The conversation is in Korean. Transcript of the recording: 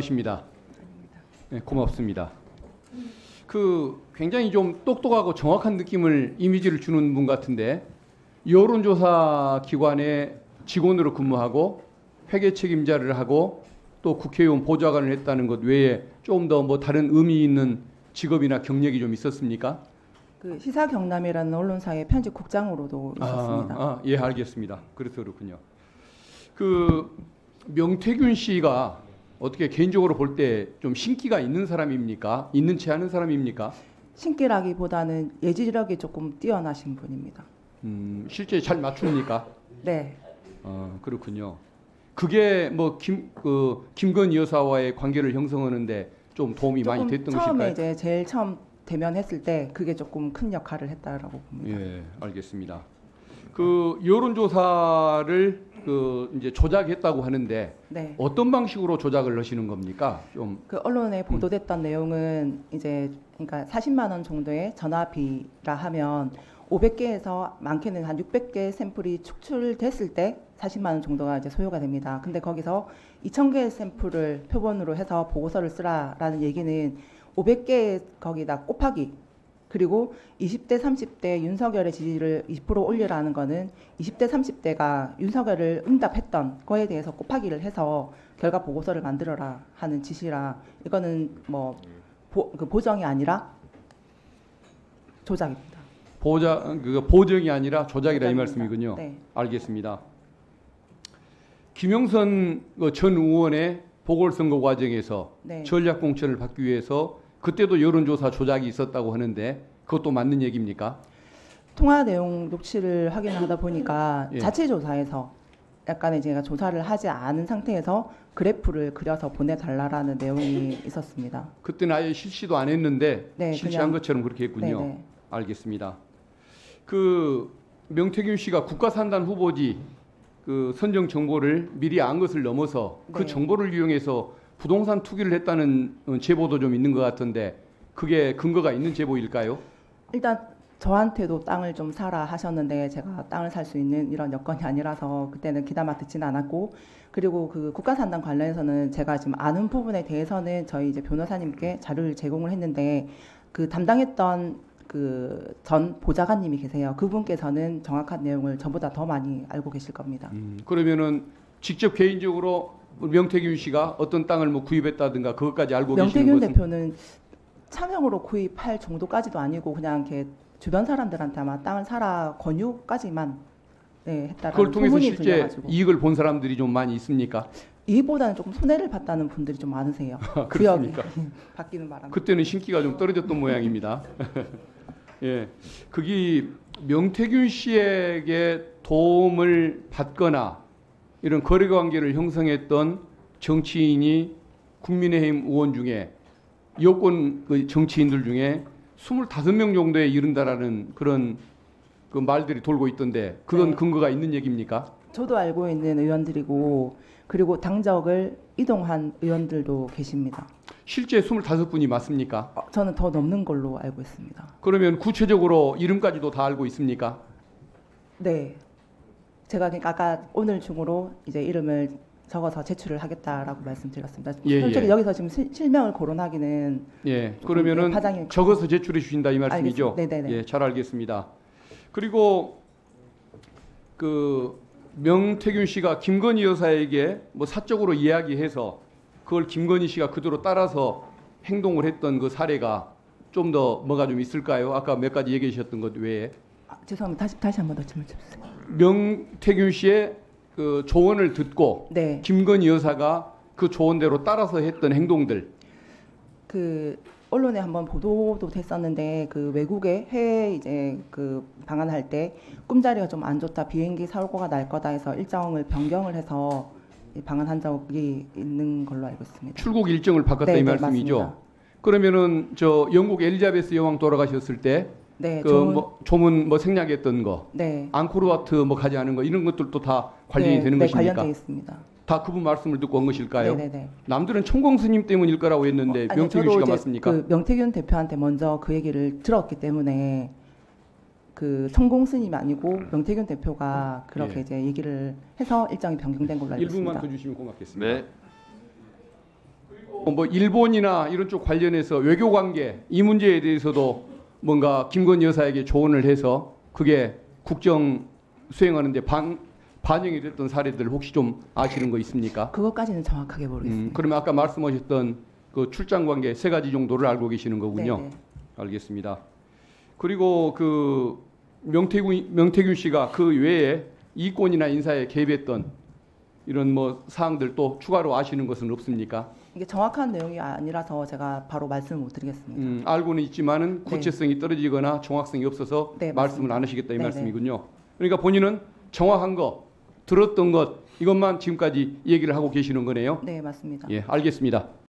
수고하십니다. 네, 고맙습니다. 굉장히 좀 똑똑하고 정확한 느낌을 이미지를 주는 분 같은데 여론조사 기관의 직원으로 근무하고 회계 책임자를 하고 또 국회의원 보좌관을 했다는 것 외에 좀 더 뭐 다른 의미 있는 직업이나 경력이 좀 있었습니까? 그 시사경남이라는 언론사의 편집국장으로도 있었습니다. 예, 알겠습니다. 그래서 그렇군요. 명태균 씨가 어떻게 개인적으로 볼 때 좀 신기가 있는 사람입니까? 있는 체 하는 사람입니까? 신기라기보다는 예지력이 조금 뛰어나신 분입니다. 실제 잘 맞춥니까? 네. 그렇군요. 그게 뭐 김건희 여사와의 관계를 형성하는데 좀 도움이 많이 됐던 것일까요? 처음에 이제 제일 처음 대면했을 때 그게 조금 큰 역할을 했다라고 봅니다. 예, 알겠습니다. 여론조사를 이제 조작했다고 하는데 네. 어떤 방식으로 조작을 하시는 겁니까? 좀 언론에 보도됐던 내용은 이제 그러니까 40만 원 정도의 전화비라 하면 500개에서 많게는 한 600개 샘플이 축출됐을 때 40만 원 정도가 이제 소요가 됩니다. 근데 거기서 2,000개의 샘플을 표본으로 해서 보고서를 쓰라라는 얘기는 500개 거기다 곱하기 그리고 20대 30대 윤석열의 지지를 20% 올리라는 거는 20대 30대가 윤석열을 응답했던 거에 대해서 곱하기를 해서 결과 보고서를 만들어라 하는 지시라 이거는 뭐 보정이 아니라 조작입니다. 보정이 아니라 조작이라 이 조작입니다. 말씀이군요. 네. 알겠습니다. 김영선 전 의원의 보궐선거 과정에서 네. 전략공천을 받기 위해서 그때도 여론조사 조작이 있었다고 하는데 그것도 맞는 얘기입니까? 통화 내용 녹취를 확인하다 보니까 예. 자체 조사에서 약간의 제가 조사를 하지 않은 상태에서 그래프를 그려서 보내달라라는 내용이 있었습니다. 그때는 아예 실시도 안 했는데 네, 실시한 그냥- 것처럼 그렇게 했군요. 네네. 알겠습니다. 명태균 씨가 국가산단 후보지 선정 정보를 미리 안 것을 넘어서 그 네. 정보를 이용해서 부동산 투기를 했다는 제보도 좀 있는 것 같은데 그게 근거가 있는 제보일까요? 일단 저한테도 땅을 좀 사라 하셨는데 제가 땅을 살 수 있는 이런 여건이 아니라서 그때는 귀담아 듣지는 않았고 그리고 그 국가산단 관련해서는 제가 지금 아는 부분에 대해서는 저희 이제 변호사님께 자료를 제공을 했는데 그 담당했던 그 전 보좌관님이 계세요. 그분께서는 정확한 내용을 저보다 더 많이 알고 계실 겁니다. 그러면은 직접 개인적으로 명태균 씨가 어떤 땅을 뭐 구입했다든가 그것까지 알고 계시는 명태균 것은 대표는 차명으로 구입할 정도까지도 아니고 그냥 이렇게 주변 사람들한테 아마 땅을 사라 권유까지만 했다라는 그걸 통해서 소문이 실제 들려가지고 이익을 본 사람들이 좀 많이 있습니까? 이보다는 조금 손해를 봤다는 분들이 좀 많으세요. 그렇습니까? 구역이 바뀌는 바람에. 그때는 신기가 좀 떨어졌던 모양입니다. 예, 그게 명태균 씨에게 도움을 받거나 이런 거래관계를 형성했던 정치인이 국민의힘 의원 중에 여권 정치인들 중에 25명 정도에 이른다라는 그런 말들이 돌고 있던데 그건 네. 근거가 있는 얘기입니까? 저도 알고 있는 의원들이고 그리고 당적을 이동한 의원들도 계십니다. 실제 25분이 맞습니까? 저는 더 넘는 걸로 알고 있습니다. 그러면 구체적으로 이름까지도 다 알고 있습니까? 네. 제가 그러니까 아까 오늘 중으로 이제 이름을 적어서 제출을 하겠다라고 말씀드렸습니다. 예, 솔직히 예. 여기서 지금 실명을 거론하기는 예, 조금, 그러면은 파장이 적어서 제출해 주신다 이 말씀이죠? 알겠습니다. 네네네. 예, 잘 알겠습니다. 그리고 명태균 씨가 김건희 여사에게 뭐 사적으로 이야기해서 그걸 김건희 씨가 그대로 따라서 행동을 했던 그 사례가 좀 더 뭐가 좀 있을까요? 아까 몇 가지 얘기해 주셨던 것 외에 죄송합니다. 다시 한 번 더 질문 주세요. 명태균 씨의 그 조언을 듣고 네. 김건희 여사가 그 조언대로 따라서 했던 행동들. 그 언론에 한번 보도도 됐었는데 그 외국에 해외 이제 그 방한할 때 꿈자리가 좀 안 좋다 비행기 사고가 날 거다 해서 일정을 변경을 해서 방한한 적이 있는 걸로 알고 있습니다. 출국 일정을 바꿨다 네, 이 네, 말씀이죠. 맞습니다. 그러면은 영국 엘리자베스 여왕 돌아가셨을 때 네, 조문 생략했던 거, 네, 앙코르와트 가지 않은 거 이런 것들도 다 관련이 되는 것입니까? 관련돼 있습니다. 다 그분 말씀을 듣고 한 것일까요? 네네네. 남들은 천공 스님 때문일 거라고 했는데 아니, 명태균 저도 씨가 이제 맞습니까? 그 명태균 대표한테 먼저 그 얘기를 들었기 때문에 그 천공 스님이 아니고 명태균 대표가 그렇게 예. 이제 얘기를 해서 일정이 변경된 걸로 알고 1분만 있습니다. 더 주시면 고맙겠습니다. 네. 그리고 뭐 일본이나 이런 쪽 관련해서 외교 관계 이 문제에 대해서도 뭔가 김건희 여사에게 조언을 해서 그게 국정 수행하는데 반영이 됐던 사례들 혹시 좀 아시는 거 있습니까? 그것까지는 정확하게 모르겠습니다. 그러면 아까 말씀하셨던 그 출장 관계 세 가지 정도를 알고 계시는 거군요. 네네. 알겠습니다. 그리고 그 명태균 씨가 그 외에 이권이나 인사에 개입했던 이런 뭐 사항들 또 추가로 아시는 것은 없습니까? 이게 정확한 내용이 아니라서 제가 바로 말씀을 못 드리겠습니다. 알고는 있지만은 구체성이 떨어지거나 정확성이 없어서 네, 말씀을 안 하시겠다 이 네네. 말씀이군요. 그러니까 본인은 정확한 거, 들었던 것 이것만 지금까지 얘기를 하고 계시는 거네요. 네, 맞습니다. 예, 알겠습니다.